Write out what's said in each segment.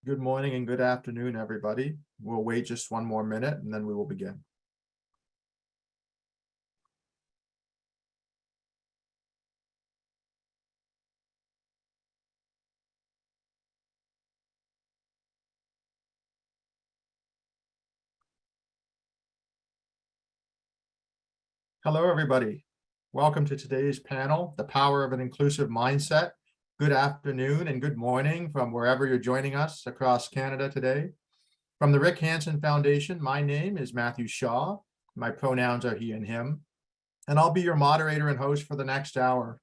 Good morning and good afternoon, everybody. We'll wait just one more minute and then we will begin. Hello, everybody. Welcome to today's panel, The Power of an Inclusive Mindset. Good afternoon and good morning from wherever you're joining us across Canada today. From the Rick Hansen Foundation, my name is Matthew Shaw. My pronouns are he and him, and I'll be your moderator and host for the next hour.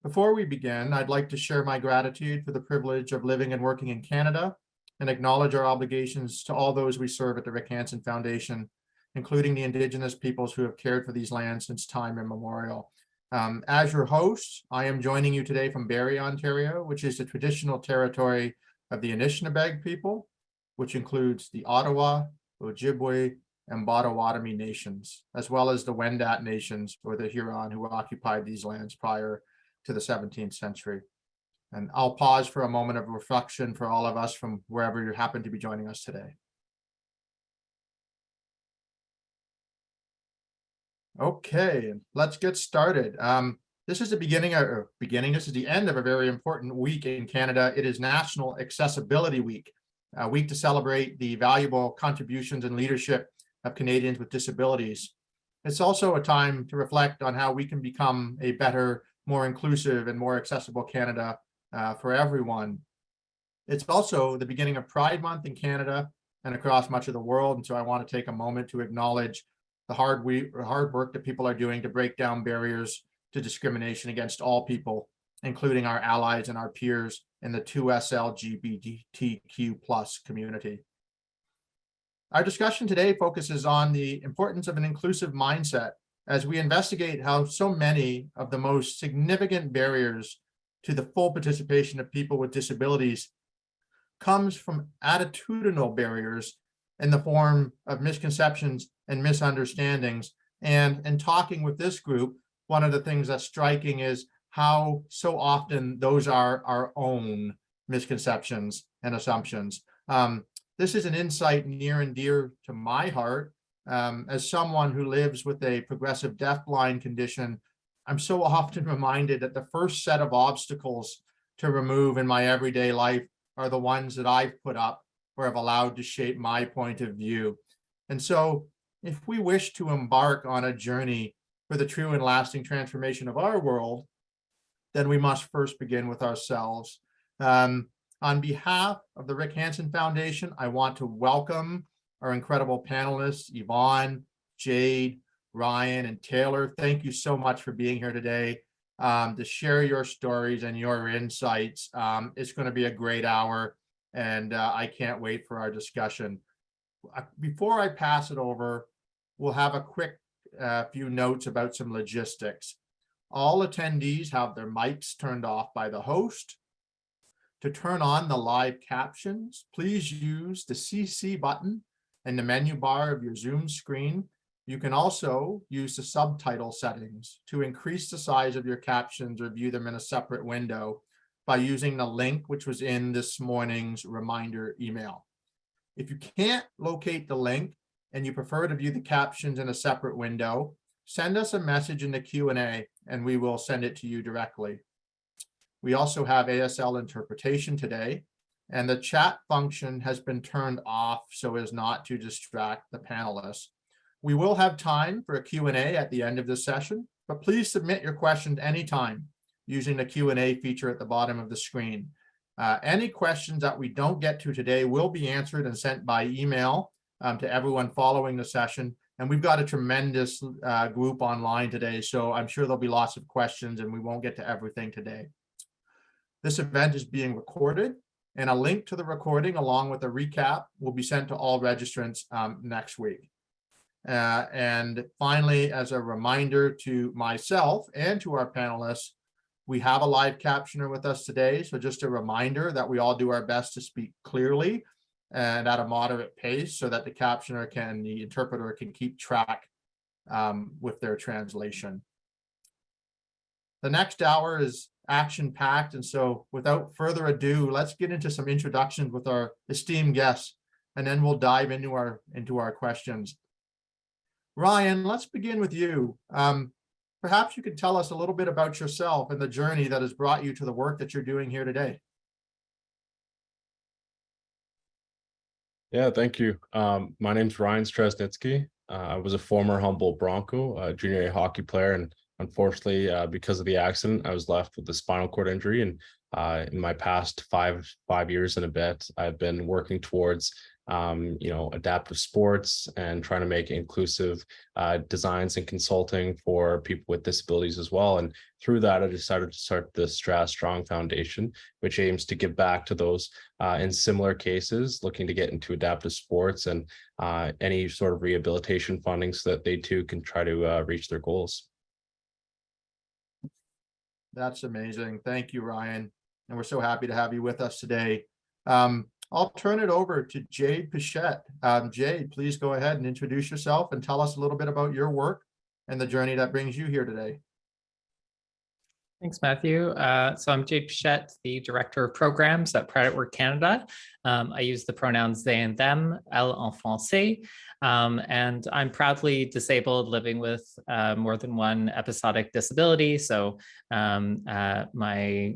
Before we begin, I'd like to share my gratitude for the privilege of living and working in Canada and acknowledge our obligations to all those we serve at the Rick Hansen Foundation, including the Indigenous peoples who have cared for these lands since time immemorial. As your host, I am joining you today from Barrie, Ontario, which is the traditional territory of the Anishinaabe people, which includes the Ottawa, Ojibwe, and Potawatomi nations, as well as the Wendat nations, or the Huron, who occupied these lands prior to the 17th century. And I'll pause for a moment of reflection for all of us from wherever you happen to be joining us today. Okay, let's get started. This is the this is the end of a very important week in Canada. It is National AccessAbility Week, a week to celebrate the valuable contributions and leadership of Canadians with disabilities. It's also a time to reflect on how we can become a better, more inclusive and more accessible Canada for everyone. It's also the beginning of Pride Month in Canada and across much of the world. And so I want to take a moment to acknowledge the hard work that people are doing to break down barriers to discrimination against all people, including our allies and our peers in the 2S LGBTQ+ community. Our discussion today focuses on the importance of an inclusive mindset as we investigate how so many of the most significant barriers to the full participation of people with disabilities comes from attitudinal barriers in the form of misconceptions and misunderstandings. And in talking with this group, one of the things that's striking is how so often those are our own misconceptions and assumptions. This is an insight near and dear to my heart. As someone who lives with a progressive deafblind condition, I'm so often reminded that the first set of obstacles to remove in my everyday life are the ones that I've put up or have allowed to shape my point of view. And so if we wish to embark on a journey for the true and lasting transformation of our world, then we must first begin with ourselves. On behalf of the Rick Hansen Foundation, I want to welcome our incredible panelists, Yvonne, Jade, Ryan, and Taylor. Thank you so much for being here today to share your stories and your insights. It's going to be a great hour, and I can't wait for our discussion. Before I pass it over, we'll have a quick few notes about some logistics. All attendees have their mics turned off by the host. To turn on the live captions, please use the CC button in the menu bar of your Zoom screen. You can also use the subtitle settings to increase the size of your captions or view them in a separate window by using the link which was in this morning's reminder email. If you can't locate the link and you prefer to view the captions in a separate window, send us a message in the Q&A and we will send it to you directly. We also have ASL interpretation today, and the chat function has been turned off so as not to distract the panelists. We will have time for a Q&A at the end of this session, but please submit your questions anytime using the Q&A feature at the bottom of the screen. Any questions that we don't get to today will be answered and sent by email to everyone following the session. And we've got a tremendous group online today, so I'm sure there'll be lots of questions and we won't get to everything today. This event is being recorded, and a link to the recording along with a recap will be sent to all registrants next week. And finally, as a reminder to myself and to our panelists, we have a live captioner with us today. So just a reminder that we all do our best to speak clearly and at a moderate pace so that the interpreter can keep track with their translation. The next hour is action-packed. And so without further ado, let's get into some introductions with our esteemed guests, and then we'll dive into our questions. Ryan, let's begin with you. Perhaps you could tell us a little bit about yourself and the journey that has brought you to the work that you're doing here today. Yeah, thank you. My name's Ryan Straschnitzki. I was a former Humboldt Bronco, junior A hockey player, and unfortunately, because of the accident, I was left with a spinal cord injury. And in my past five years and a bit, I've been working towards adaptive sports and trying to make inclusive designs and consulting for people with disabilities as well. And through that, I decided to start the Straz Strong Foundation, which aims to give back to those in similar cases looking to get into adaptive sports and any sort of rehabilitation funding so that they too can try to reach their goals. That's amazing. Thank you, Ryan. And we're so happy to have you with us today. I'll turn it over to Jade Pichette. Jade, please go ahead and introduce yourself and tell us a little bit about your work and the journey that brings you here today. Thanks, Matthew. So I'm Jade Pichette, the Director of Programs at Pride at Work Canada. I use the pronouns they and them, elle en français, and I'm proudly disabled, living with more than one episodic disability. So my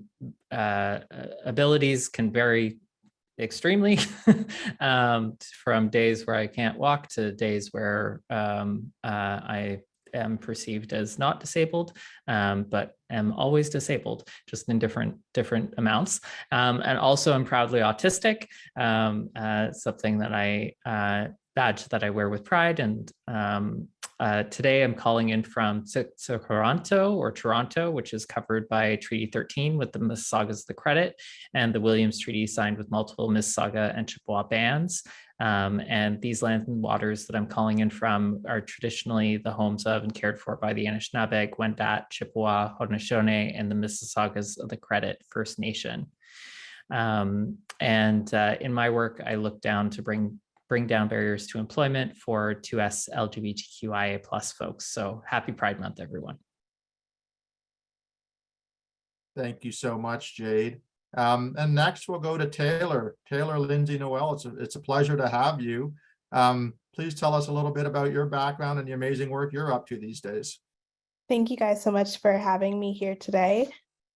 abilities can vary extremely from days where I can't walk to days where I am perceived as not disabled, but am always disabled, just in different amounts. And also I'm proudly autistic, something that badge that I wear with pride. And today I'm calling in from Toronto, which is covered by Treaty 13 with the Mississaugas of the Credit and the Williams Treaty signed with multiple Mississauga and Chippewa bands. And these lands and waters that I'm calling in from are traditionally the homes of and cared for by the Anishinaabe, Wendat, Chippewa, Haudenosaunee, and the Mississaugas of the Credit First Nation. In my work, I look down to bring down barriers to employment for 2S LGBTQIA+ folks. So happy Pride Month, everyone. Thank you so much, Jade. And next we'll go to Taylor Lindsey-Noel. It's a pleasure to have you. Please tell us a little bit about your background and the amazing work you're up to these days. Thank you guys so much for having me here today.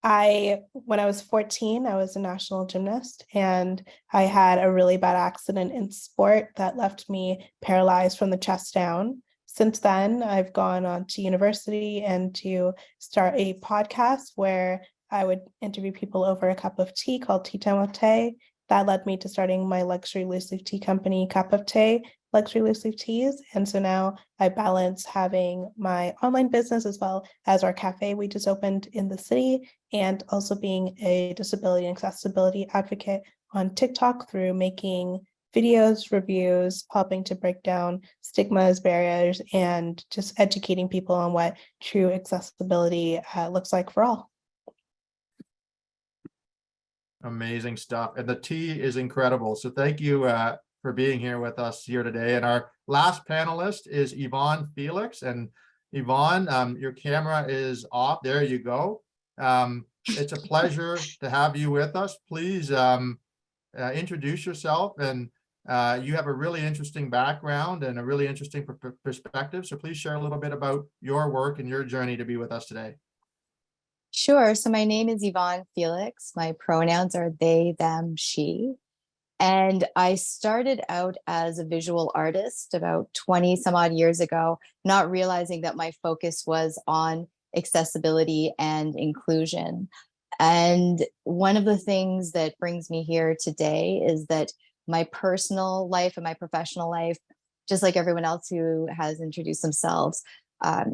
When I was 14, I was a national gymnast, and I had a really bad accident in sport that left me paralyzed from the chest down. Since then, I've gone on to university and to start a podcast where I would interview people over a cup of tea called Tea Time with Tay. That led me to starting my luxury loose leaf tea company, Cup of Tay, Luxury Loose Leaf Teas. And so now I balance having my online business as well as our cafe we just opened in the city, and also being a disability and accessibility advocate on TikTok through making videos, reviews, helping to break down stigmas, barriers, and just educating people on what true accessibility looks like for all. Amazing stuff. And the tea is incredible. So thank you for being here with us here today. And our last panelist is Yvonne Felix. And Yvonne, your camera is off. There you go. It's a pleasure to have you with us. Please introduce yourself. And you have a really interesting background and a really interesting perspective. So please share a little bit about your work and your journey to be with us today. Sure. So my name is Yvonne Felix. My pronouns are they, them, she. And I started out as a visual artist about 20 some odd years ago, not realizing that my focus was on accessibility and inclusion. And one of the things that brings me here today is that my personal life and my professional life, just like everyone else who has introduced themselves,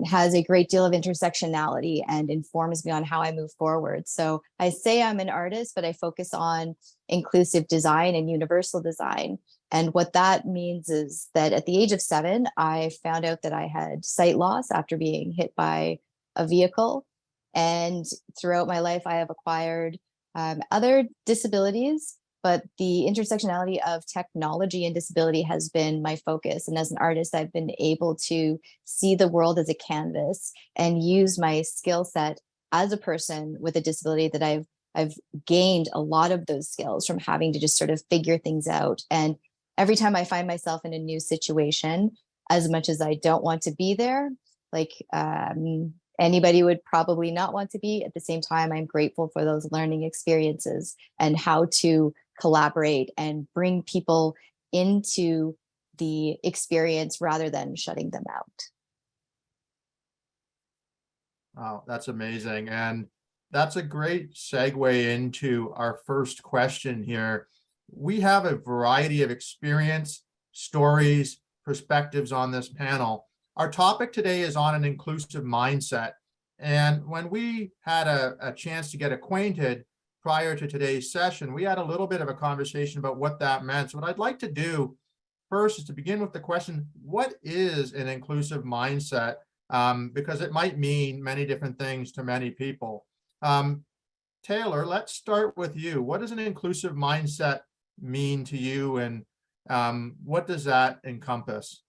has a great deal of intersectionality and informs me on how I move forward. So I say I'm an artist, but I focus on inclusive design and universal design. And what that means is that at the age of 7, I found out that I had sight loss after being hit by a vehicle. And throughout my life, I have acquired other disabilities, but the intersectionality of technology and disability has been my focus. And as an artist, I've been able to see the world as a canvas and use my skill set as a person with a disability that I've gained a lot of those skills from having to just sort of figure things out. And every time I find myself in a new situation, as much as I don't want to be there, like anybody would probably not want to be, at the same time, I'm grateful for those learning experiences and how to collaborate and bring people into the experience rather than shutting them out. Wow, that's amazing. And that's a great segue into our first question here. We have a variety of experience, stories, perspectives on this panel. Our topic today is on an inclusive mindset. And when we had a chance to get acquainted prior to today's session, we had a little bit of a conversation about what that meant. So what I'd like to do first is to begin with the question, what is an inclusive mindset? Because it might mean many different things to many people. Taylor, let's start with you. What does an inclusive mindset mean to you, and what does that encompass?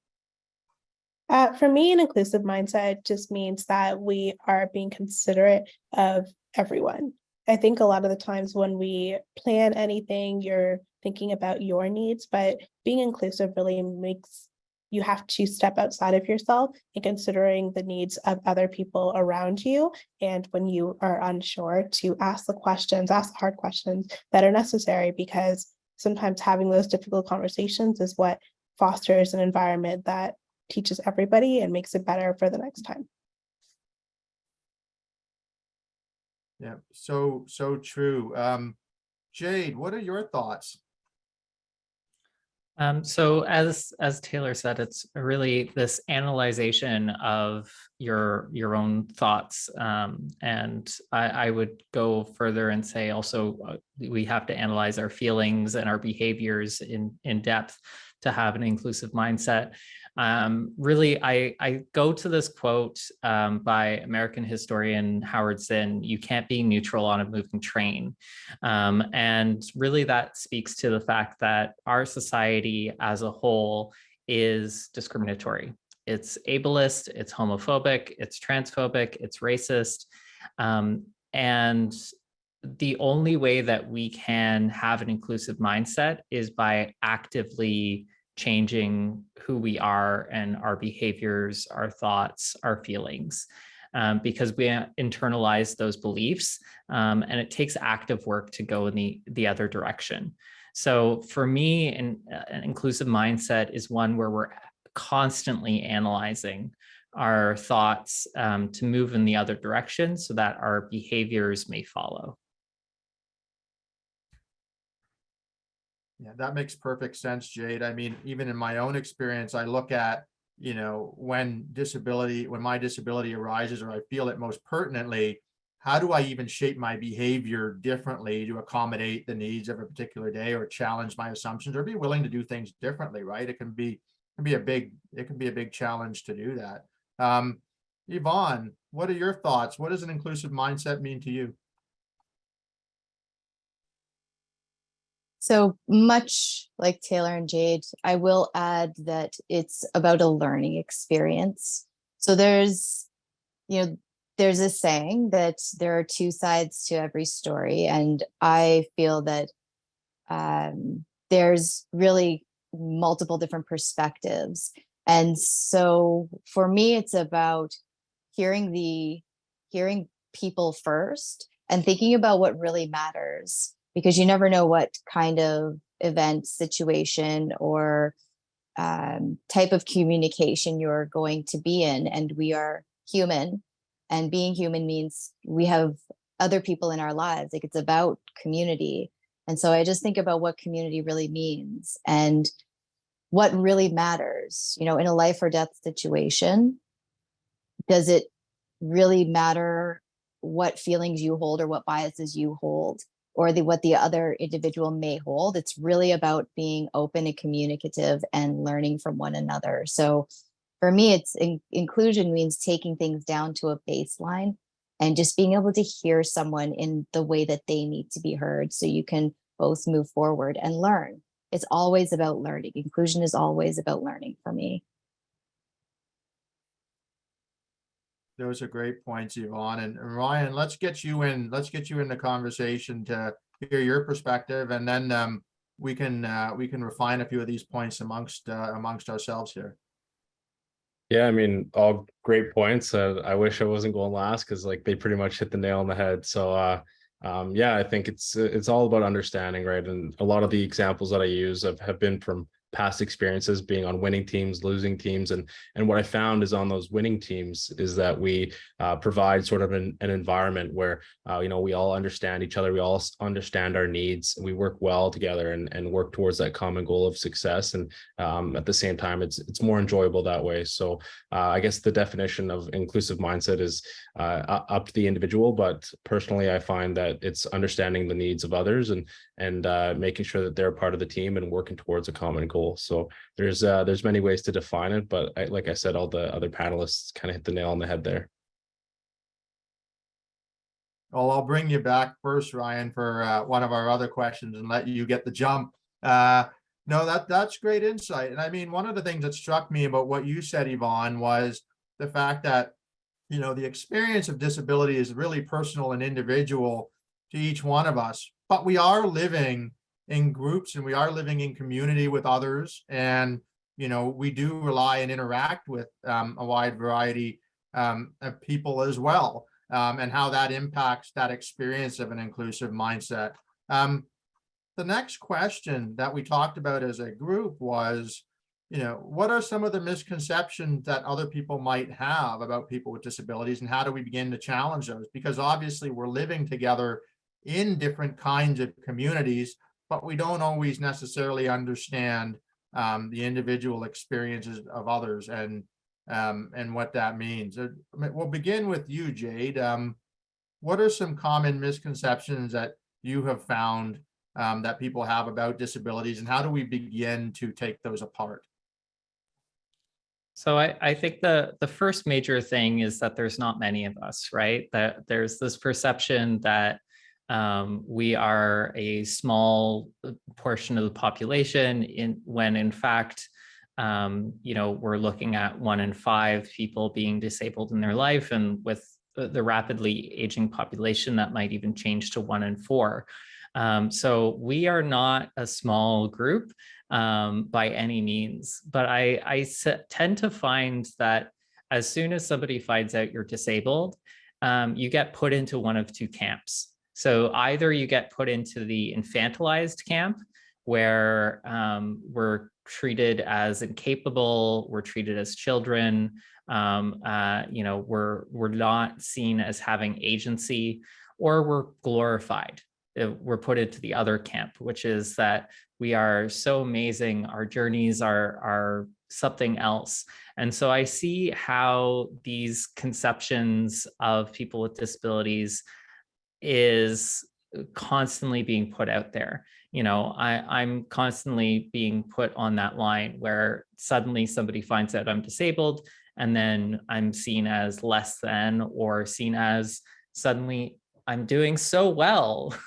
For me, an inclusive mindset just means that we are being considerate of everyone. I think a lot of the times when we plan anything, you're thinking about your needs, but being inclusive really makes you have to step outside of yourself and considering the needs of other people around you. And when you are unsure, to ask the hard questions that are necessary, because sometimes having those difficult conversations is what fosters an environment that teaches everybody and makes it better for the next time. Yeah, so true. Jade, what are your thoughts? So as Taylor said, it's really this analyzation of your own thoughts. And I would go further and say also we have to analyze our feelings and our behaviors in depth to have an inclusive mindset. Really, I go to this quote by American historian Howard Zinn: "You can't be neutral on a moving train." And really that speaks to the fact that our society as a whole is discriminatory. It's ableist, it's homophobic, it's transphobic, it's racist. And the only way that we can have an inclusive mindset is by actively changing who we are and our behaviors, our thoughts, our feelings, because we internalize those beliefs, and it takes active work to go in the other direction. So for me, an inclusive mindset is one where we're constantly analyzing our thoughts to move in the other direction so that our behaviors may follow. Yeah, that makes perfect sense, Jade. I mean, even in my own experience, I look at, when my disability arises or I feel it most pertinently, how do I even shape my behavior differently to accommodate the needs of a particular day or challenge my assumptions or be willing to do things differently, right? It can be a big challenge to do that. Yvonne, what are your thoughts? What does an inclusive mindset mean to you? So much like Taylor and Jade, I will add that it's about a learning experience. So there's a saying that there are two sides to every story. And I feel that there's really multiple different perspectives. And so for me, it's about hearing people first and thinking about what really matters, because you never know what kind of event, situation, or type of communication you're going to be in. And we are human, and being human means we have other people in our lives. Like, it's about community. And so I just think about what community really means and what really matters, in a life or death situation. Does it really matter what feelings you hold or what biases you hold, or what the other individual may hold? It's really about being open and communicative and learning from one another. So for me, inclusion means taking things down to a baseline and just being able to hear someone in the way that they need to be heard, so you can both move forward and learn. It's always about learning. Inclusion is always about learning for me. Those are great points, Yvonne. And Ryan, let's get you in the conversation to hear your perspective, and then we can refine a few of these points amongst ourselves here. Yeah, I mean, all great points. I wish I wasn't going last because like they pretty much hit the nail on the head. So yeah, I think it's all about understanding, right? And a lot of the examples that I use have been from past experiences, being on winning teams, losing teams, and what I found is on those winning teams is that we provide sort of an environment where you know, we all understand each other, we all understand our needs, we work well together and work towards that common goal of success. And at the same time, it's more enjoyable that way. So I guess the definition of inclusive mindset is up to the individual, but personally, I find that it's understanding the needs of others and making sure that they're part of the team and working towards a common goal. So there's many ways to define it, but like I said, all the other panelists kind of hit the nail on the head there. Well, I'll bring you back first, Ryan, for one of our other questions and let you get the jump. No, that's great insight. And I mean, one of the things that struck me about what you said, Yvonne, was the fact that, you know, the experience of disability is really personal and individual to each one of us, but we are living in groups and we are living in community with others. And, you know, we do rely and interact with a wide variety of people as well, and how that impacts that experience of an inclusive mindset. The next question that we talked about as a group was, you know, what are some of the misconceptions that other people might have about people with disabilities, and how do we begin to challenge those? Because obviously we're living together in different kinds of communities, but we don't always necessarily understand the individual experiences of others and what that means. We'll begin with you, Jade. What are some common misconceptions that you have found that people have about disabilities, and how do we begin to take those apart? So I think the first major thing is that there's not many of us, right? That there's this perception that we are a small portion of the population, when in fact, you know, we're looking at 1 in 5 people being disabled in their life, and with the rapidly aging population, that might even change to 1 in 4. So we are not a small group by any means, but I tend to find that as soon as somebody finds out you're disabled, you get put into one of 2 camps. So either you get put into the infantilized camp, where we're treated as incapable, we're treated as children, you know, we're not seen as having agency, or we're glorified. We're put into the other camp, which is that we are so amazing, our journeys are something else. And so I see how these conceptions of people with disabilities is constantly being put out there. You know, I'm constantly being put on that line where suddenly somebody finds out I'm disabled, and then I'm seen as less than, or seen as suddenly I'm doing so well.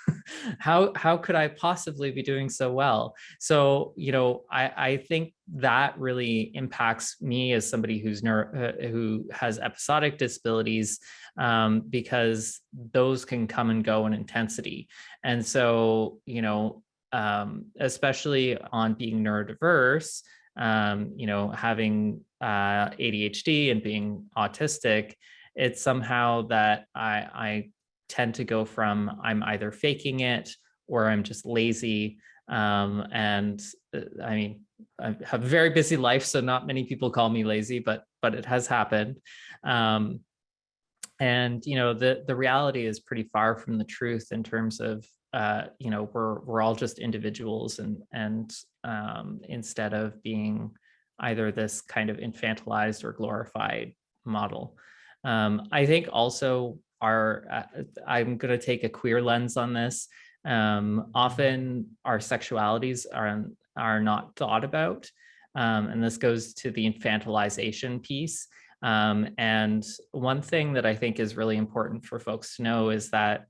How could I possibly be doing so well? So, you know, I think that really impacts me as somebody who has episodic disabilities, because those can come and go in intensity. And so, you know, especially on being neurodiverse, you know, having ADHD and being autistic, it's somehow that I tend to go from I'm either faking it or I'm just lazy. And I mean, I have a very busy life, so not many people call me lazy, but it has happened. And you know, the reality is pretty far from the truth in terms of you know, we're all just individuals, and instead of being either this kind of infantilized or glorified model. I think also I'm going to take a queer lens on this. Often our sexualities are not thought about. And this goes to the infantilization piece. And one thing that I think is really important for folks to know is that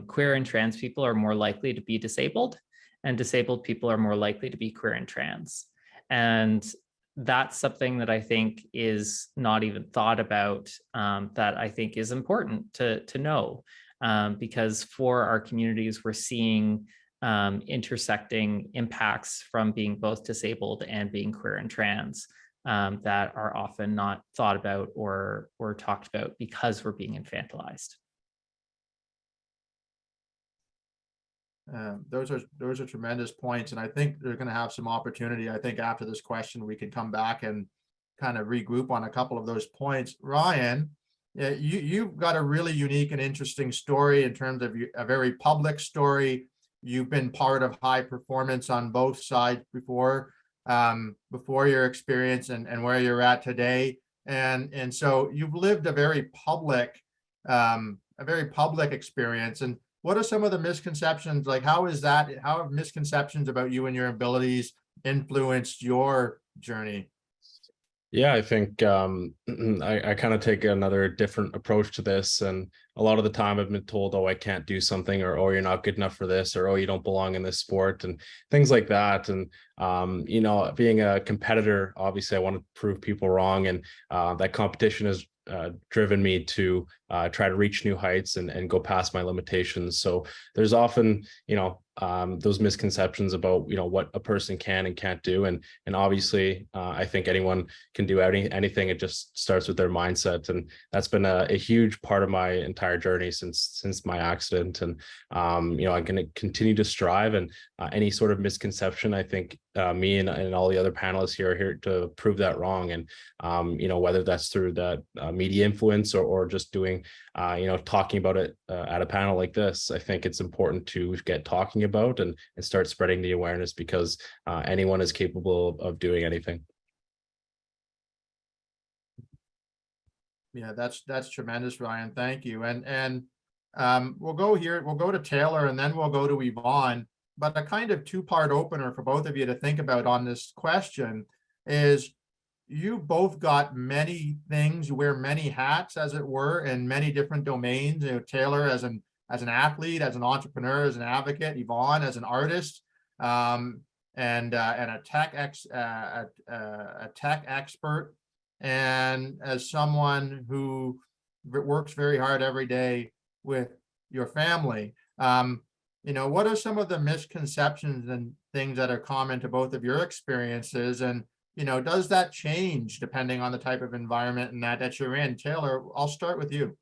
queer and trans people are more likely to be disabled, and disabled people are more likely to be queer and trans. And that's something that I think is not even thought about, that I think is important to know, because for our communities, we're seeing intersecting impacts from being both disabled and being queer and trans, that are often not thought about or talked about because we're being infantilized. Those are tremendous points, and I think they're going to have some opportunity. I think after this question, we can come back and kind of regroup on a couple of those points. Ryan, you've got a really unique and interesting story in terms of a very public story. You've been part of high performance on both sides before your experience and where you're at today, and so you've lived a very public experience. And what are some of the misconceptions? Like, how have misconceptions about you and your abilities influenced your journey? Yeah, I think I kind of take another different approach to this. And a lot of the time I've been told, oh, I can't do something, or, oh, you're not good enough for this, or, oh, you don't belong in this sport, and things like that. And, you know, being a competitor, obviously I want to prove people wrong. And that competition has driven me to try to reach new heights and go past my limitations. So there's often, you know, those misconceptions about, you know, what a person can and can't do. And obviously I think anyone can do anything. It just starts with their mindset. And that's been a huge part of my entire journey since my accident. And, you know, I'm going to continue to strive, and any sort of misconception, I think me and all the other panelists here are here to prove that wrong. And, you know, whether that's through that media influence or just doing, you know, talking about it at a panel like this, I think it's important to get talking about and start spreading the awareness, because anyone is capable of doing anything. Yeah, that's tremendous, Ryan. Thank you. And we'll go to Taylor, and then we'll go to Yvonne. But a kind of two-part opener for both of you to think about on this question is, you both got many things, you wear many hats, as it were, in many different domains. You know, Taylor as an athlete, as an entrepreneur, as an advocate; Yvonne as an artist, and a tech expert, and as someone who works very hard every day with your family. You know, what are some of the misconceptions and things that are common to both of your experiences? And, you know, does that change depending on the type of environment and that you're in? Taylor, I'll start with you.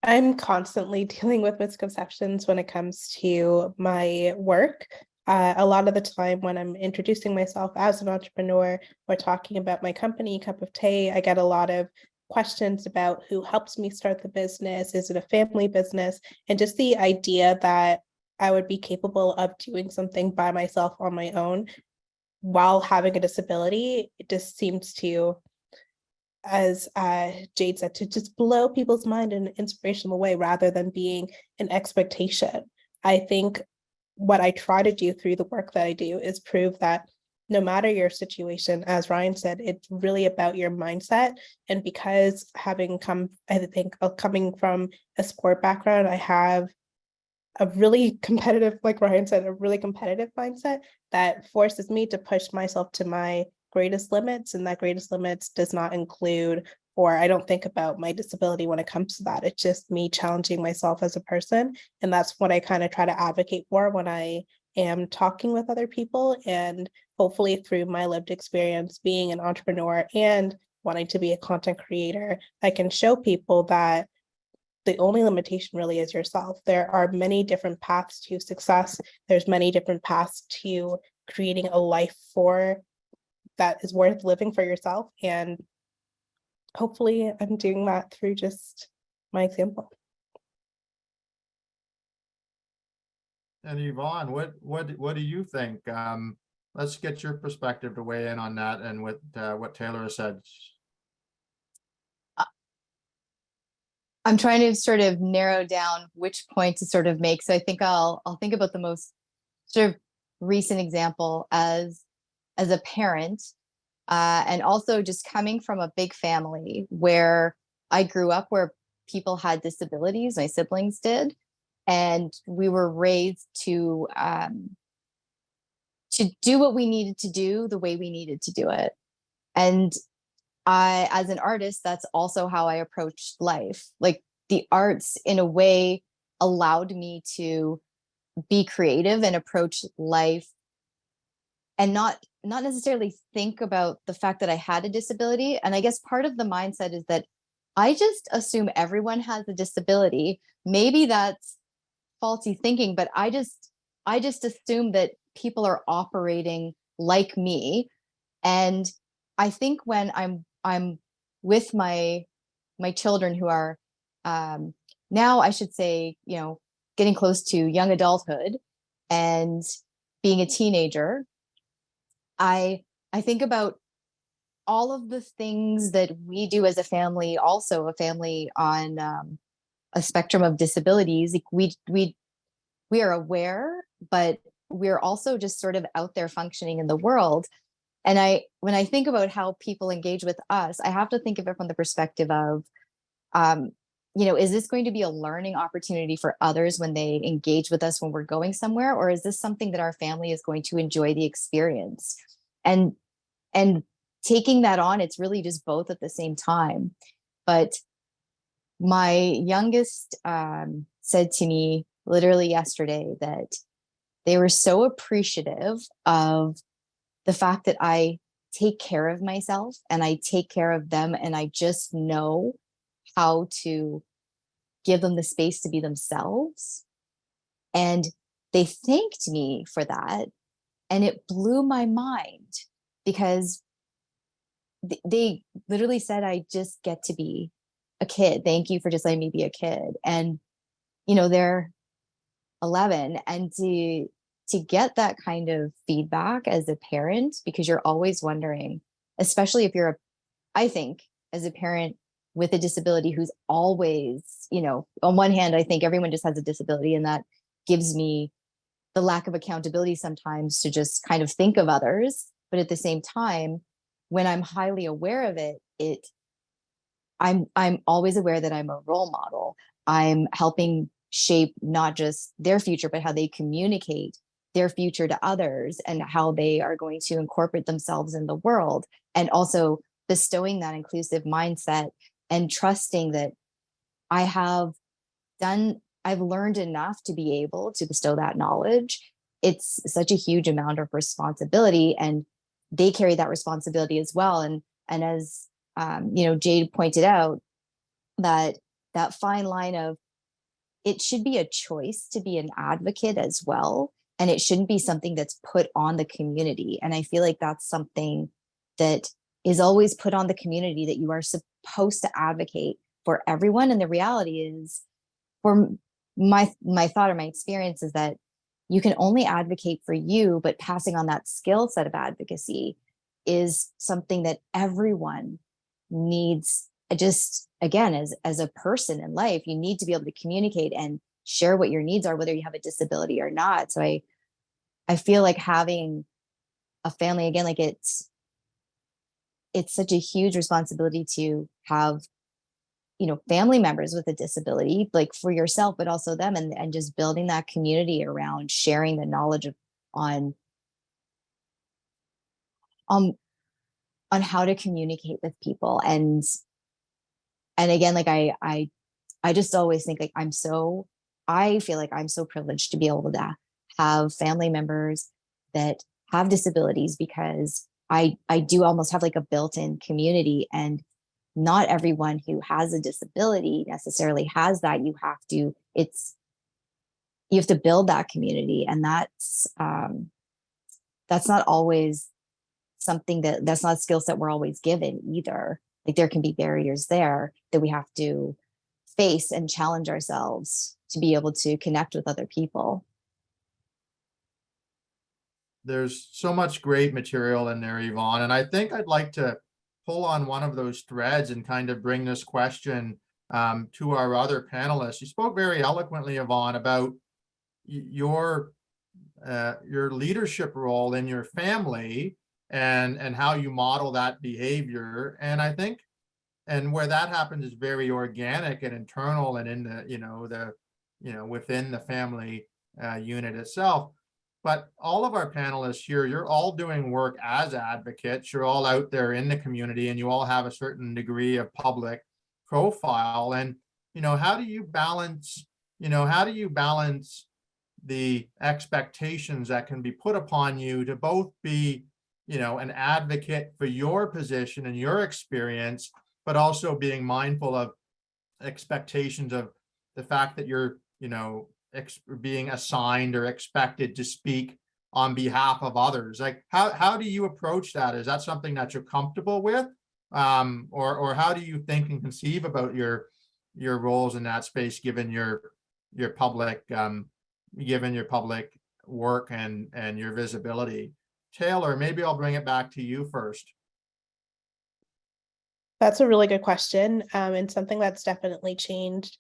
I'm constantly dealing with misconceptions when it comes to my work. A lot of the time when I'm introducing myself as an entrepreneur or talking about my company, Cup of Tea, I get a lot of questions about who helps me start the business. Is it a family business? And just the idea that I would be capable of doing something by myself on my own while having a disability, it just seems to, as Jade said, to just blow people's mind in an inspirational way rather than being an expectation. I think what I try to do through the work that I do is prove that no matter your situation, as Ryan said, it's really about your mindset. And because coming from a sport background, I have a really competitive, like Ryan said, a really competitive mindset that forces me to push myself to my greatest limits. And that greatest limits does not include, or I don't think about my disability when it comes to that. It's just me challenging myself as a person. And that's what I kind of try to advocate for when I am talking with other people. And hopefully through my lived experience, being an entrepreneur and wanting to be a content creator, I can show people that the only limitation really is yourself. There are many different paths to success. There's many different paths to creating a life that is worth living for yourself. And hopefully I'm doing that through just my example. And Yvonne, what do you think? Let's get your perspective to weigh in on that and with what Taylor has said. I'm trying to sort of narrow down which point to sort of make. So I think I'll think about the most sort of recent example as a parent, and also just coming from a big family where I grew up, where people had disabilities, my siblings did, and we were raised to do what we needed to do the way we needed to do it. And as an artist, that's also how I approached life. Like the arts in a way allowed me to be creative and approach life and not necessarily think about the fact that I had a disability. And I guess part of the mindset is that I just assume everyone has a disability. Maybe that's faulty thinking, but I just assume that people are operating like me. And I think when I'm with my children who are now, I should say, getting close to young adulthood and being a teenager, I think about all of the things that we do as a family, also a family on a spectrum of disabilities. Like we are aware, but we're also just sort of out there functioning in the world. And when I think about how people engage with us, I have to think of it from the perspective of, is this going to be a learning opportunity for others when they engage with us when we're going somewhere? Or is this something that our family is going to enjoy the experience? And taking that on, it's really just both at the same time. But my youngest said to me literally yesterday that they were so appreciative of the fact that I take care of myself and I take care of them, and I just know how to give them the space to be themselves. And they thanked me for that. And it blew my mind because they literally said, I just get to be a kid. Thank you for just letting me be a kid. And, they're 11. And to get that kind of feedback as a parent, because you're always wondering, especially if I think as a parent with a disability who's always, on one hand, I think everyone just has a disability, and that gives me the lack of accountability sometimes to just kind of think of others. But at the same time, when I'm highly aware of it, I'm always aware that I'm a role model. I'm helping shape not just their future, but how they communicate their future to others and how they are going to incorporate themselves in the world. And also bestowing that inclusive mindset and trusting that I've learned enough to be able to bestow that knowledge. It's such a huge amount of responsibility, and they carry that responsibility as well. And as Jade pointed out, that fine line of, it should be a choice to be an advocate as well, and it shouldn't be something that's put on the community. And I feel like that's something that is always put on the community, that you are supposed to advocate for everyone. And the reality is, for my thought or my experience, is that you can only advocate for you, but passing on that skill set of advocacy is something that everyone needs. Just again, as a person in life, you need to be able to communicate and share what your needs are, whether you have a disability or not. So I feel like having a family, again, like it's such a huge responsibility to have, family members with a disability, like for yourself, but also them, and just building that community around sharing the knowledge on how to communicate with people. And again, like I just always think, like, I feel like I'm so privileged to be able to have family members that have disabilities, because I do almost have like a built-in community. And not everyone who has a disability necessarily has that. You have to build that community. And that's not always something that's not a skill set we're always given either. Like, there can be barriers there that we have to face and challenge ourselves to be able to connect with other people. There's so much great material in there, Yvonne, and I think I'd like to pull on one of those threads and kind of bring this question to our other panelists. You spoke very eloquently, Yvonne, about your leadership role in your family and how you model that behavior. And I think, and where that happens is very organic and internal and in the, within the family unit itself. but all of our panelists here, you're all doing work as advocates. You're all out there in the community, and you all have a certain degree of public profile. And, how do you balance, the expectations that can be put upon you to both be, an advocate for your position and your experience, but also being mindful of expectations of the fact that you're, being assigned or expected to speak on behalf of others? Like, how do you approach that? Is that something that you're comfortable with? Or how do you think and conceive about your roles in that space, given your public work and your visibility? Taylor, maybe I'll bring it back to you first. That's a really good question, and something that's definitely changed.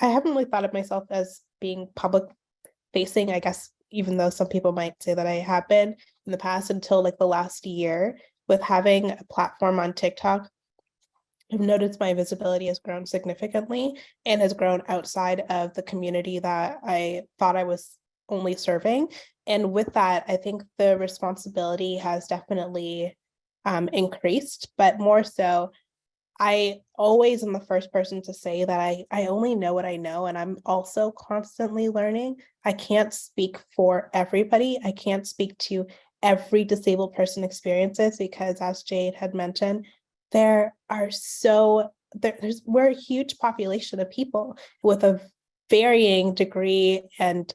I haven't really thought of myself as being public facing, I guess, even though some people might say that I have been in the past, until like the last year. With having a platform on TikTok, I've noticed my visibility has grown significantly and has grown outside of the community that I thought I was only serving. And with that, I think the responsibility has definitely increased, but more so, I always am the first person to say that I only know what I know, and I'm also constantly learning. I can't speak for everybody. I can't speak to every disabled person experiences, because as Jade had mentioned, we're a huge population of people with a varying degree and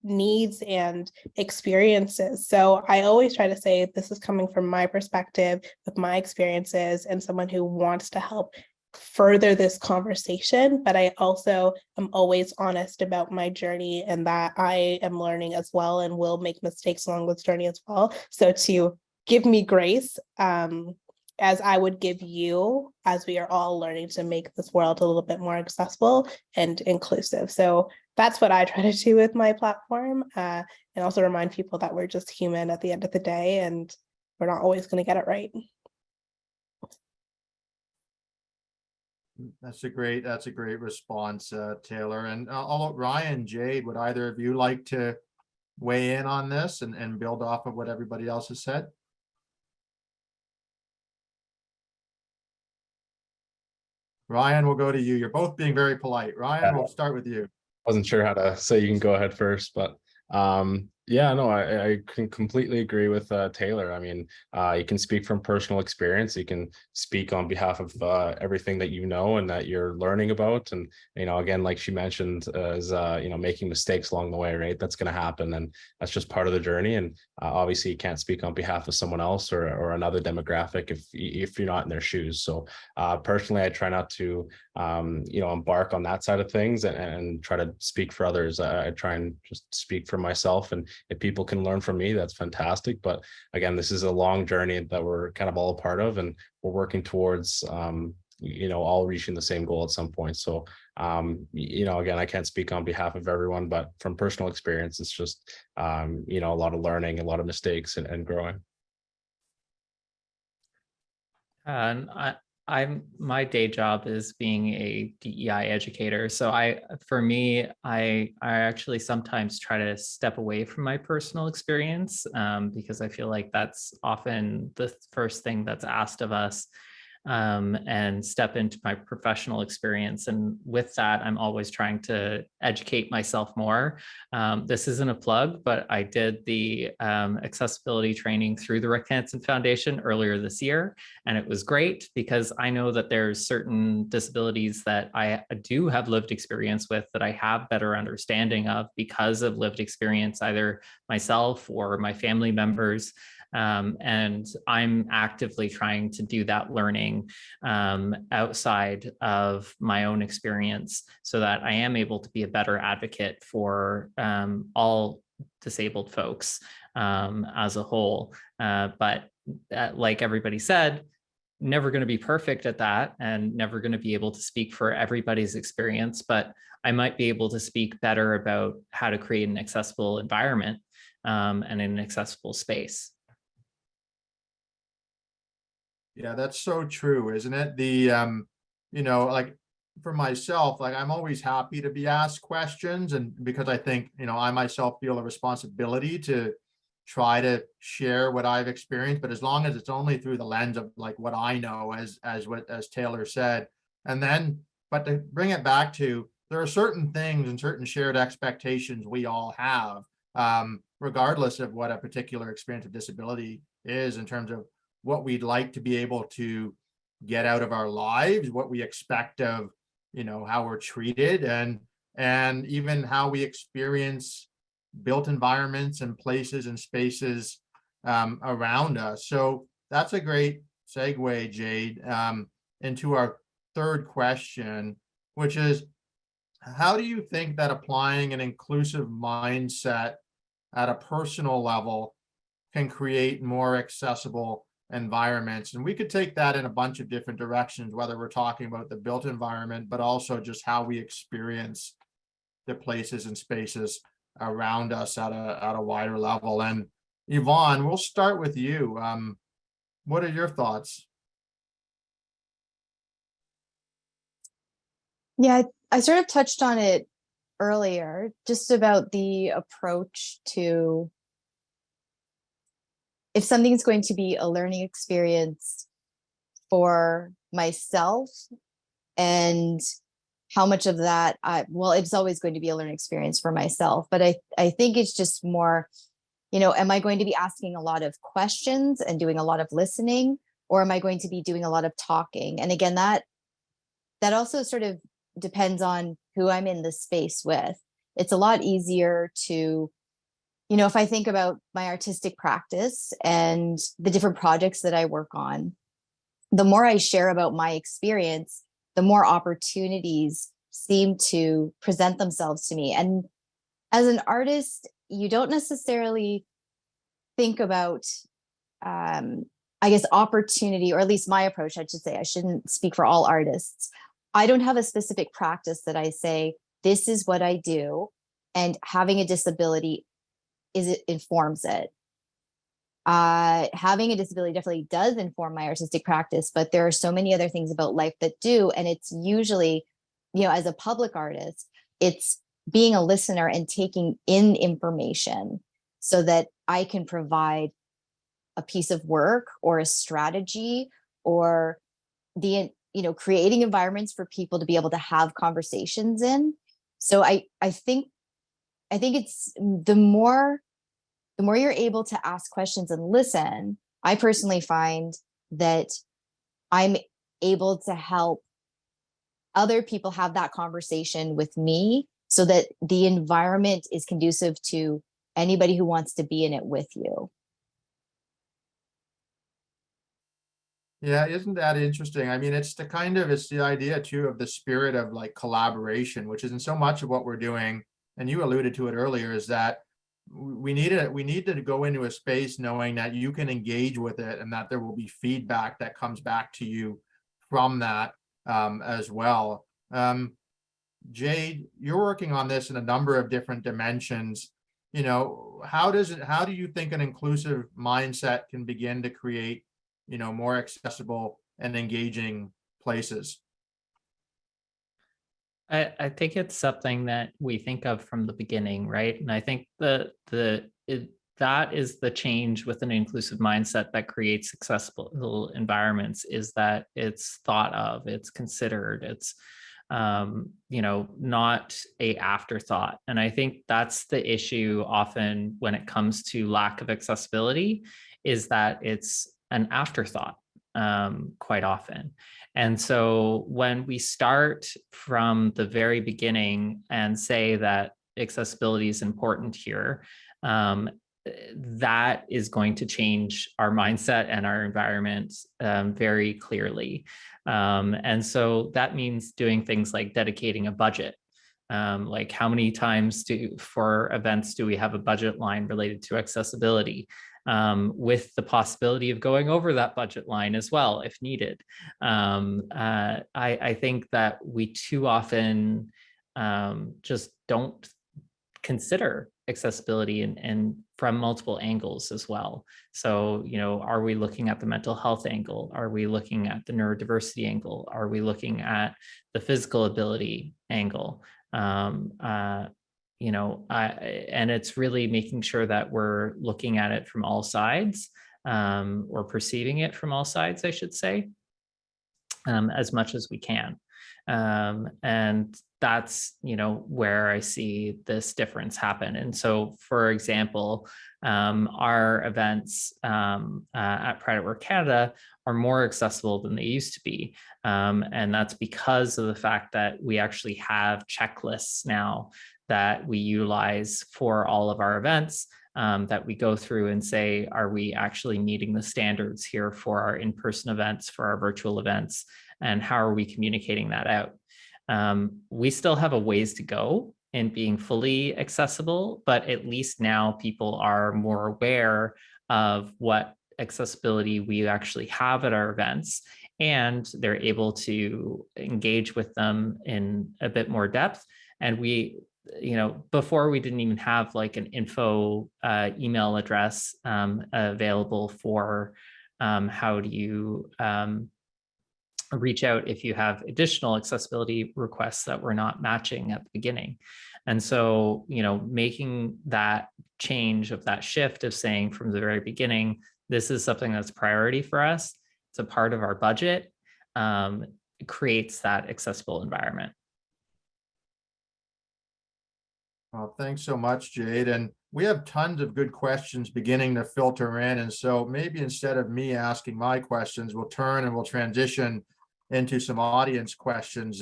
needs and experiences. So I always try to say this is coming from my perspective, with my experiences, and someone who wants to help further this conversation. But I also am always honest about my journey, and that I am learning as well and will make mistakes along this journey as well. So to give me grace, as I would give you, as we are all learning to make this world a little bit more accessible and inclusive. So that's what I try to do with my platform, and also remind people that we're just human at the end of the day, and we're not always going to get it right. That's a great response, Taylor. And Ryan, Jade, would either of you like to weigh in on this and build off of what everybody else has said? Ryan, we'll go to you. You're both being very polite. Ryan, we'll start with you. Wasn't sure how to say you can go ahead first, but yeah, no, I can completely agree with Taylor. I mean, you can speak from personal experience. You can speak on behalf of everything that you know and that you're learning about. And, again, like she mentioned, is, making mistakes along the way, right? That's going to happen. And that's just part of the journey. And obviously you can't speak on behalf of someone else or another demographic if you're not in their shoes. So personally, I try not to, embark on that side of things and try to speak for others. I try and just speak for myself, and if people can learn from me, that's fantastic. But again, this is a long journey that we're kind of all a part of, and we're working towards, all reaching the same goal at some point. So, again, I can't speak on behalf of everyone, but from personal experience, it's just, a lot of learning, a lot of mistakes and growing. And my day job is being a DEI educator. So I actually sometimes try to step away from my personal experience, because I feel like that's often the first thing that's asked of us, and step into my professional experience. And with that, I'm always trying to educate myself more. This isn't a plug, but I did the accessibility training through the Rick Hansen Foundation earlier this year. And it was great because I know that there's certain disabilities that I do have lived experience with, that I have better understanding of because of lived experience, either myself or my family members. And I'm actively trying to do that learning outside of my own experience, so that I am able to be a better advocate for all disabled folks as a whole. But like everybody said, never going to be perfect at that, and never going to be able to speak for everybody's experience, but I might be able to speak better about how to create an accessible environment and an accessible space. Yeah, that's so true, isn't it? The, like for myself, like I'm always happy to be asked questions, and because I think, I myself feel a responsibility to try to share what I've experienced, but as long as it's only through the lens of like what I know, as Taylor said. And then, but to bring it back to, there are certain things and certain shared expectations we all have, regardless of what a particular experience of disability is, in terms of what we'd like to be able to get out of our lives, what we expect of, how we're treated, and even how we experience built environments and places and spaces around us. So that's a great segue, Jade, into our third question, which is, how do you think that applying an inclusive mindset at a personal level can create more accessible environments? And we could take that in a bunch of different directions, whether we're talking about the built environment, but also just how we experience the places and spaces around us at a wider level. And Yvonne, we'll start with you. What are your thoughts? Yeah, I sort of touched on it earlier, just about the approach to, if something's going to be a learning experience for myself, and how much of that, well, it's always going to be a learning experience for myself, but I think it's just more, am I going to be asking a lot of questions and doing a lot of listening, or am I going to be doing a lot of talking? And again, that also sort of depends on who I'm in the space with. It's a lot easier to, if I think about my artistic practice and the different projects that I work on, the more I share about my experience, the more opportunities seem to present themselves to me. And as an artist, you don't necessarily think about, I guess, opportunity, or at least my approach, I should say. I shouldn't speak for all artists. I don't have a specific practice that I say, this is what I do, and having a disability informs it. Having a disability definitely does inform my artistic practice, but there are so many other things about life that do. And it's usually, as a public artist, it's being a listener and taking in information so that I can provide a piece of work or a strategy, or creating environments for people to be able to have conversations in. So I think it's the more you're able to ask questions and listen, I personally find that I'm able to help other people have that conversation with me, so that the environment is conducive to anybody who wants to be in it with you. Yeah, isn't that interesting? I mean, it's the idea too of the spirit of like collaboration, which isn't so much of what we're doing. And you alluded to it earlier, is that we need to go into a space knowing that you can engage with it, and that there will be feedback that comes back to you from that as well. Jade, you're working on this in a number of different dimensions. How do you think an inclusive mindset can begin to create, more accessible and engaging places? I think it's something that we think of from the beginning, right? And I think that is the change with an inclusive mindset that creates accessible environments, is that it's thought of, it's considered, it's not a afterthought. And I think that's the issue often when it comes to lack of accessibility, is that it's an afterthought quite often. And so when we start from the very beginning and say that accessibility is important here, that is going to change our mindset and our environment very clearly. And so that means doing things like dedicating a budget. Like how many times for events do we have a budget line related to accessibility, with the possibility of going over that budget line as well if needed. I think that we too often just don't consider accessibility and from multiple angles as well. So, you know, are we looking at the mental health angle? Are we looking at the neurodiversity angle? Are we looking at the physical ability angle? You know, and it's really making sure that we're looking at it from all sides, or perceiving it from all sides, I should say, as much as we can. And that's, you know, where I see this difference happen. And so, for example, our events at Pride at Work Canada are more accessible than they used to be. And that's because of the fact that we actually have checklists now that we utilize for all of our events, that we go through and say, are we actually meeting the standards here for our in-person events, for our virtual events, and how are we communicating that out? We still have a ways to go in being fully accessible, but at least now people are more aware of what accessibility we actually have at our events, and they're able to engage with them in a bit more depth. And we, you know, before we didn't even have like an info email address available for how do you reach out if you have additional accessibility requests that were not matching at the beginning. And so, you know, making that change of that shift of saying from the very beginning, this is something that's priority for us, it's a part of our budget, it creates that accessible environment. Well, thanks so much, Jade. And we have tons of good questions beginning to filter in. And so maybe instead of me asking my questions, we'll turn and we'll transition into some audience questions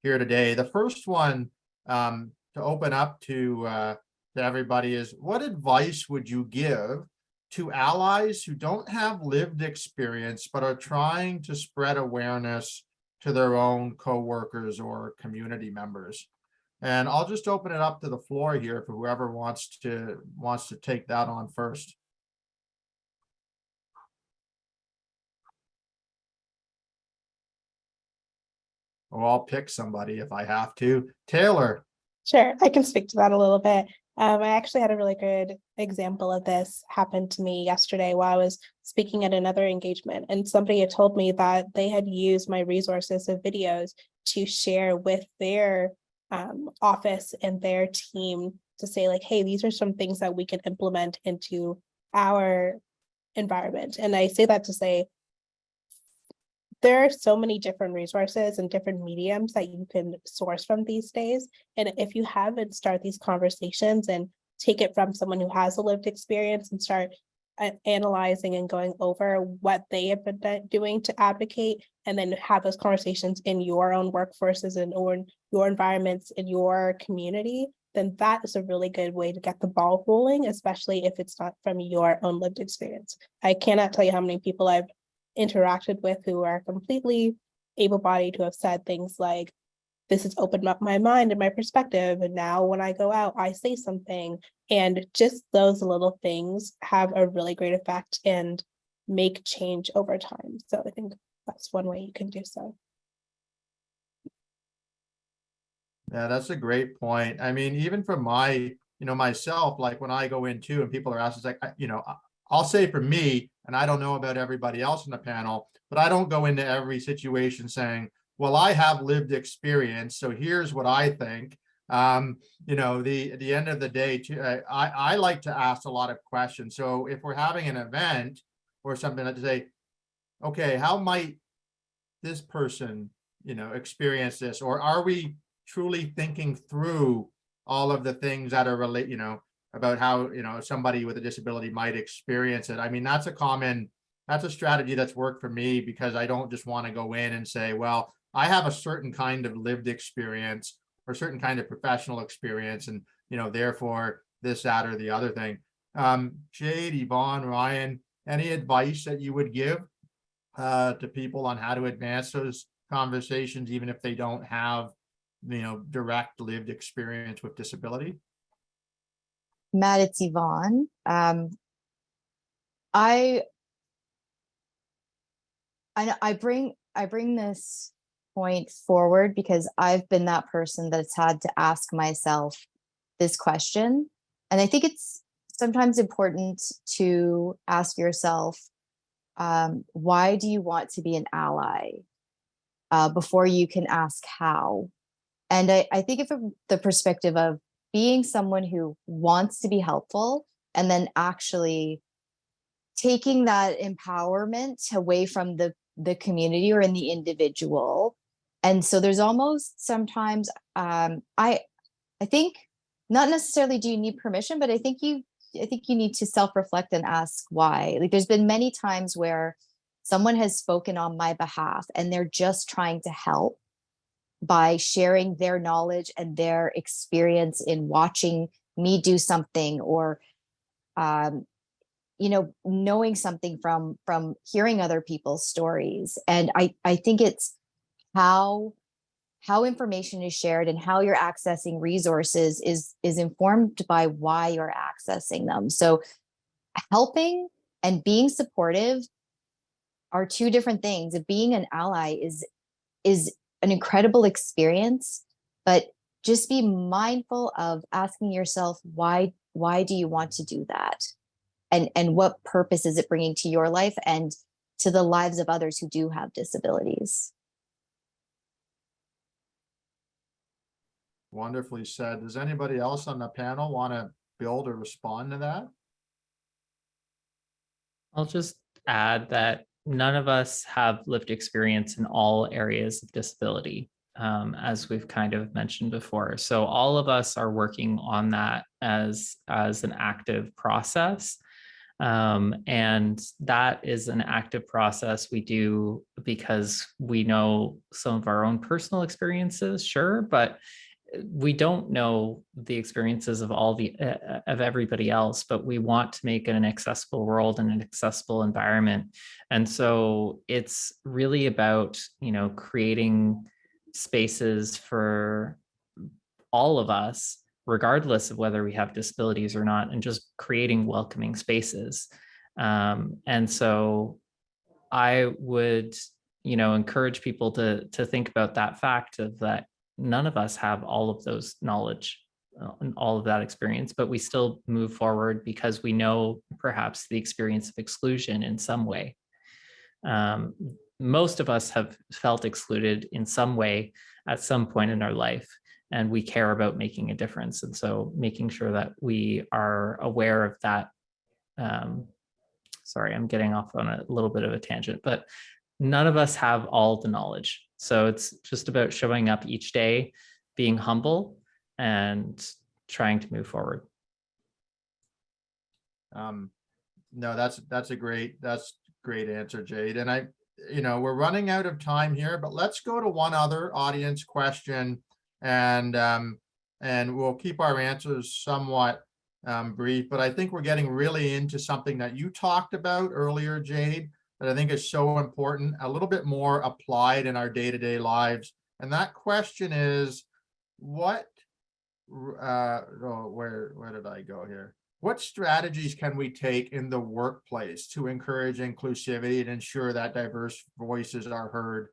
here today. The first one to open up to everybody is, what advice would you give to allies who don't have lived experience but are trying to spread awareness to their own coworkers or community members? And I'll just open it up to the floor here for whoever wants to take that on first. Or I'll pick somebody if I have to. Taylor. Sure, I can speak to that a little bit. I actually had a really good example of this happen to me yesterday while I was speaking at another engagement, and somebody had told me that they had used my resources of videos to share with their office and their team to say like, hey, these are some things that we can implement into our environment. And I say that to say, there are so many different resources and different mediums that you can source from these days. And if you haven't start these conversations and take it from someone who has a lived experience and start analyzing and going over what they have been doing to advocate, and then have those conversations in your own workforces and or your environments in your community, then that is a really good way to get the ball rolling, especially if it's not from your own lived experience. I cannot tell you how many people I've interacted with who are completely able-bodied who have said things like, this has opened up my mind and my perspective, and now when I go out, I say something. And just those little things have a really great effect and make change over time. So I think that's one way you can do so. Yeah, that's a great point. I mean, even from my, myself, like when I go into and people are asked, it's like, I'll say for me, and I don't know about everybody else in the panel, but I don't go into every situation saying, well, I have lived experience, so here's what I think. At the end of the day, I like to ask a lot of questions. So if we're having an event or something, to say, okay, how might this person, experience this? Or are we truly thinking through all of the things that are related, about how, somebody with a disability might experience it? I mean, that's a strategy that's worked for me, because I don't just want to go in and say, well, I have a certain kind of lived experience or a certain kind of professional experience, and, therefore this, that, or the other thing. Jade, Yvonne, Ryan, any advice that you would give to people on how to advance those conversations, even if they don't have, direct lived experience with disability? Matt, it's Yvonne. I bring this point forward because I've been that person that's had to ask myself this question, I think it's sometimes important to ask yourself, why do you want to be an ally, before you can ask how? And I think from the perspective of being someone who wants to be helpful and then actually taking that empowerment away from the community or in the individual. And so there's almost sometimes, I think not necessarily do you need permission, but I think you need to self-reflect and ask why. Like, there's been many times where someone has spoken on my behalf and they're just trying to help by sharing their knowledge and their experience in watching me do something, or knowing something from hearing other people's stories. And I think it's how information is shared and how you're accessing resources is informed by why you're accessing them. So helping and being supportive are two different things. Being an ally is an incredible experience, but just be mindful of asking yourself, why do you want to do that? And what purpose is it bringing to your life and to the lives of others who do have disabilities? Wonderfully said. Does anybody else on the panel want to build or respond to that? I'll just add that none of us have lived experience in all areas of disability, as we've kind of mentioned before. So all of us are working on that as an active process. And that is an active process we do because we know some of our own personal experiences, sure, but we don't know the experiences of of everybody else, but we want to make it an accessible world and an accessible environment. And so it's really about, creating spaces for all of us, regardless of whether we have disabilities or not, and just creating welcoming spaces. And so I would, encourage people to think about that fact of that none of us have all of those knowledge and all of that experience, but we still move forward because we know perhaps the experience of exclusion in some way. Most of us have felt excluded in some way at some point in our life, and we care about making a difference. And so making sure that we are aware of that. Sorry, I'm getting off on a little bit of a tangent, but none of us have all the knowledge. So it's just about showing up each day, being humble, and trying to move forward. No, that's a great answer, Jade. And we're running out of time here, but let's go to one other audience question, and we'll keep our answers somewhat brief. But I think we're getting really into something that you talked about earlier, Jade, that I think is so important, a little bit more applied in our day-to-day lives. And that question is, where did I go here? What strategies can we take in the workplace to encourage inclusivity and ensure that diverse voices are heard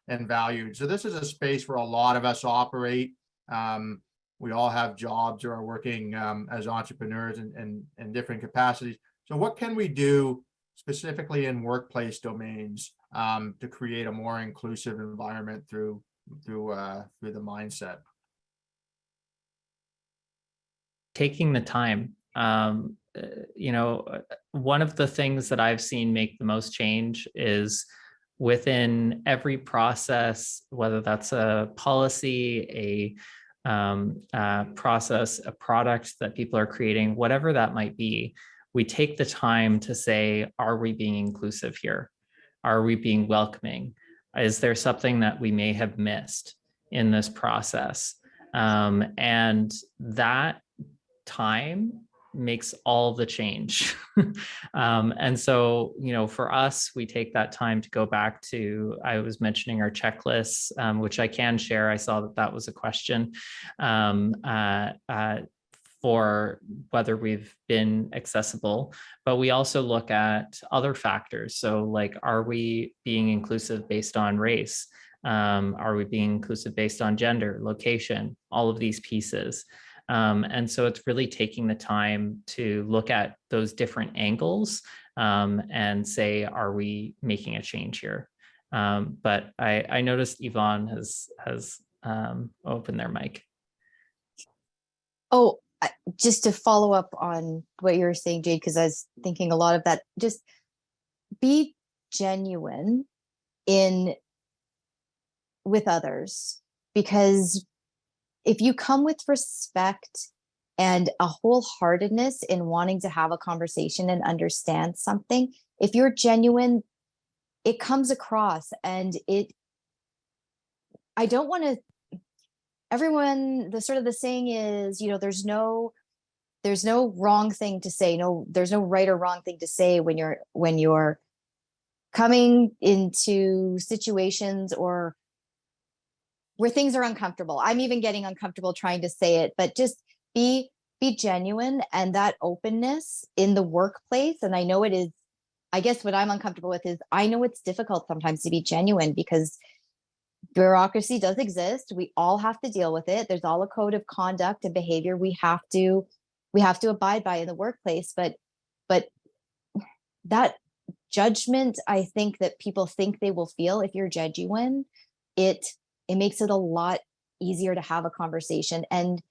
and valued? So this is a space where a lot of us operate. We all have jobs or are working as entrepreneurs in different capacities. So what can we do specifically in workplace domains to create a more inclusive environment through the mindset? Taking the time. One of the things that I've seen make the most change is within every process, whether that's a policy, a process, a product that people are creating, whatever that might be, we take the time to say, are we being inclusive here? Are we being welcoming? Is there something that we may have missed in this process? And that time makes all the change. And so, for us, we take that time to go back to, I was mentioning our checklists, which I can share. I saw that was a question for whether we've been accessible, but we also look at other factors. So like, are we being inclusive based on race? Are we being inclusive based on gender, location, all of these pieces? And so it's really taking the time to look at those different angles and say, are we making a change here? But I noticed Yvonne has opened their mic. Oh, just to follow up on what you were saying, Jade, because I was thinking a lot of that, just be genuine with others, because if you come with respect and a wholeheartedness in wanting to have a conversation and understand something, if you're genuine, it comes across. And I don't want to, everyone, the saying is, there's no wrong thing to say. There's no right or wrong thing to say when you're coming into situations or where things are uncomfortable. I'm even getting uncomfortable trying to say it, but just be genuine, and that openness in the workplace. And I know it is, I guess what I'm uncomfortable with is I know it's difficult sometimes to be genuine because bureaucracy does exist. We all have to deal with it. There's all a code of conduct and behavior we have to abide by in the workplace. But that judgment, I think that people think they will feel if you're genuine, it makes it a lot easier to have a conversation. And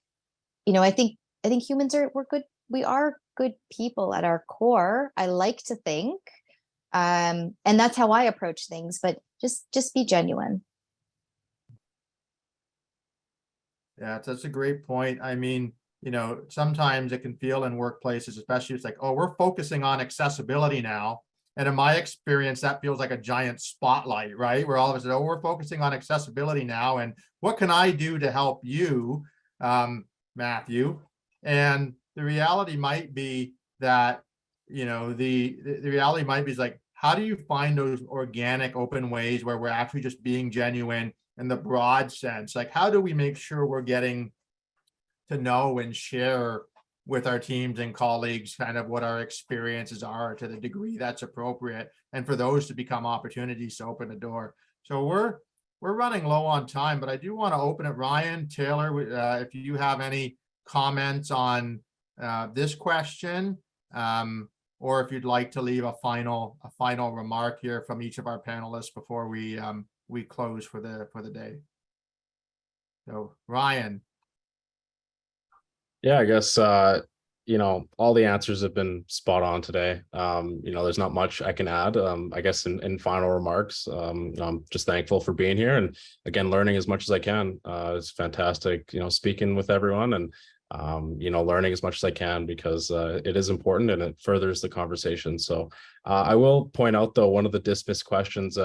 I think humans we're good. We are good people at our core. I like to think, and that's how I approach things. But just be genuine. Yeah, that's a great point. I mean, sometimes it can feel in workplaces, especially, it's like, oh, we're focusing on accessibility now. And in my experience, that feels like a giant spotlight, right? Where all of us say, oh, we're focusing on accessibility now. And what can I do to help you, Matthew? And the reality might be that, the reality might be is like, how do you find those organic, open ways where we're actually just being genuine in the broad sense? Like, how do we make sure we're getting to know and share with our teams and colleagues kind of what our experiences are to the degree that's appropriate, and for those to become opportunities to open the door? So we're running low on time, but I do want to open it. Ryan, Taylor, if you have any comments on this question, or if you'd like to leave a final remark here from each of our panelists before we close for the day. So Ryan. Yeah, I guess, all the answers have been spot on today. There's not much I can add. I guess in final remarks, I'm just thankful for being here, and again, learning as much as I can. It's fantastic, speaking with everyone, and learning as much as I can, because it is important and it furthers the conversation. So I will point out, though, one of the dismissed questions.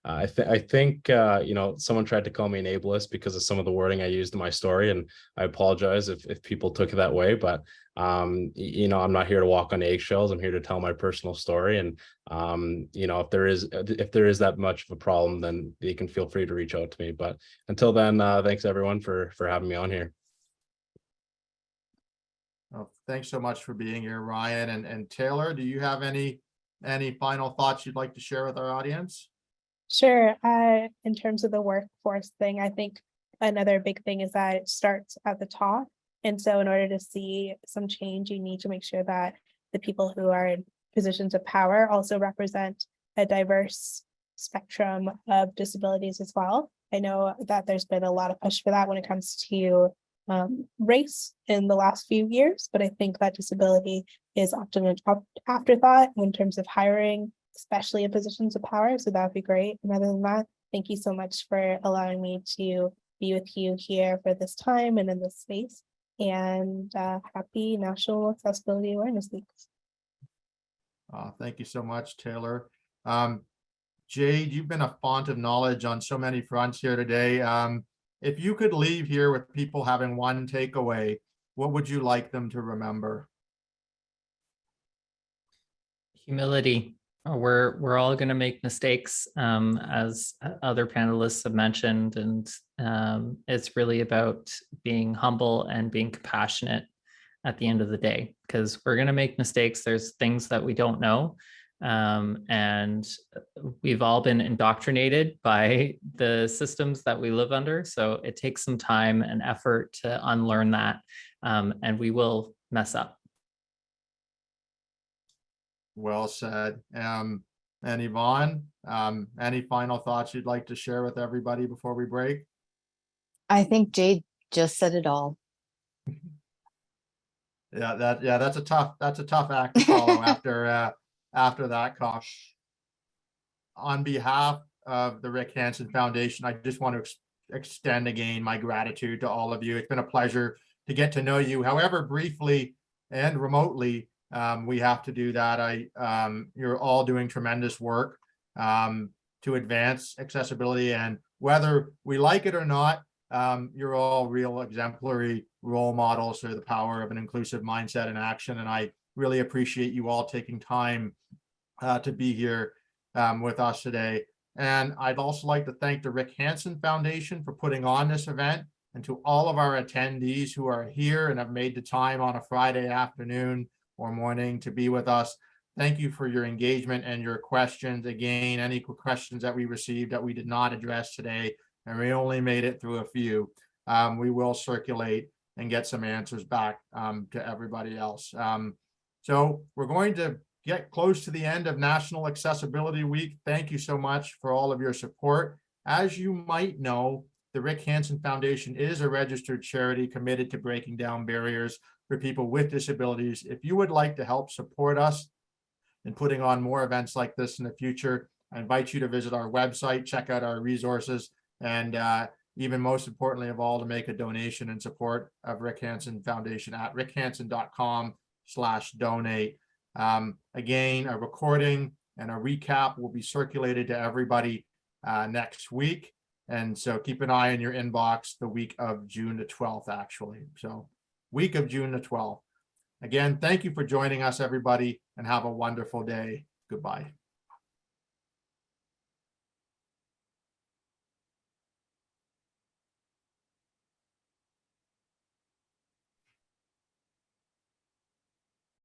I think someone tried to call me an ableist because of some of the wording I used in my story, and I apologize if people took it that way. But I'm not here to walk on eggshells. I'm here to tell my personal story, and if there is that much of a problem, then you can feel free to reach out to me. But until then, thanks everyone for having me on here. Well, thanks so much for being here, Ryan. And Taylor, do you have any final thoughts you'd like to share with our audience? Sure. In terms of the workforce thing, I think another big thing is that it starts at the top. And so in order to see some change, you need to make sure that the people who are in positions of power also represent a diverse spectrum of disabilities as well. I know that there's been a lot of push for that when it comes to race in the last few years, but I think that disability is often an afterthought in terms of hiring, especially in positions of power. So that would be great. And other than that, thank you so much for allowing me to be with you here for this time and in this space. And happy National Accessibility Awareness Week. Thank you so much, Taylor. Jade, you've been a font of knowledge on so many fronts here today. If you could leave here with people having one takeaway, what would you like them to remember? Humility. We're all going to make mistakes, as other panelists have mentioned, and it's really about being humble and being compassionate at the end of the day, because we're going to make mistakes. There's things that we don't know, And we've all been indoctrinated by the systems that we live under. So it takes some time and effort to unlearn that, and we will mess up. Well said. And Yvonne, any final thoughts you'd like to share with everybody before we break? I think Jade just said it all. Yeah, that's a tough act to follow after that talk. On behalf of the Rick Hansen Foundation, I just want to extend again my gratitude to all of you. It's been a pleasure to get to know you, however briefly and remotely. We have to do that. You're all doing tremendous work to advance accessibility, and whether we like it or not, you're all real exemplary role models for the power of an inclusive mindset and action. And I really appreciate you all taking time to be here with us today. And I'd also like to thank the Rick Hansen Foundation for putting on this event, and to all of our attendees who are here and have made the time on a Friday afternoon or morning to be with us. Thank you for your engagement and your questions. Again, any questions that we received that we did not address today, and we only made it through a few, we will circulate and get some answers back to everybody else. So we're going to get close to the end of National Accessibility Week. Thank you so much for all of your support. As you might know, the Rick Hansen Foundation is a registered charity committed to breaking down barriers for people with disabilities. If you would like to help support us in putting on more events like this in the future, I invite you to visit our website, check out our resources, and even most importantly of all, to make a donation in support of Rick Hansen Foundation at rickhansen.com/donate. Again, a recording and a recap will be circulated to everybody next week. And so keep an eye on your inbox the week of June the 12th, actually. So week of June the 12th. Again, thank you for joining us, everybody, and have a wonderful day. Goodbye.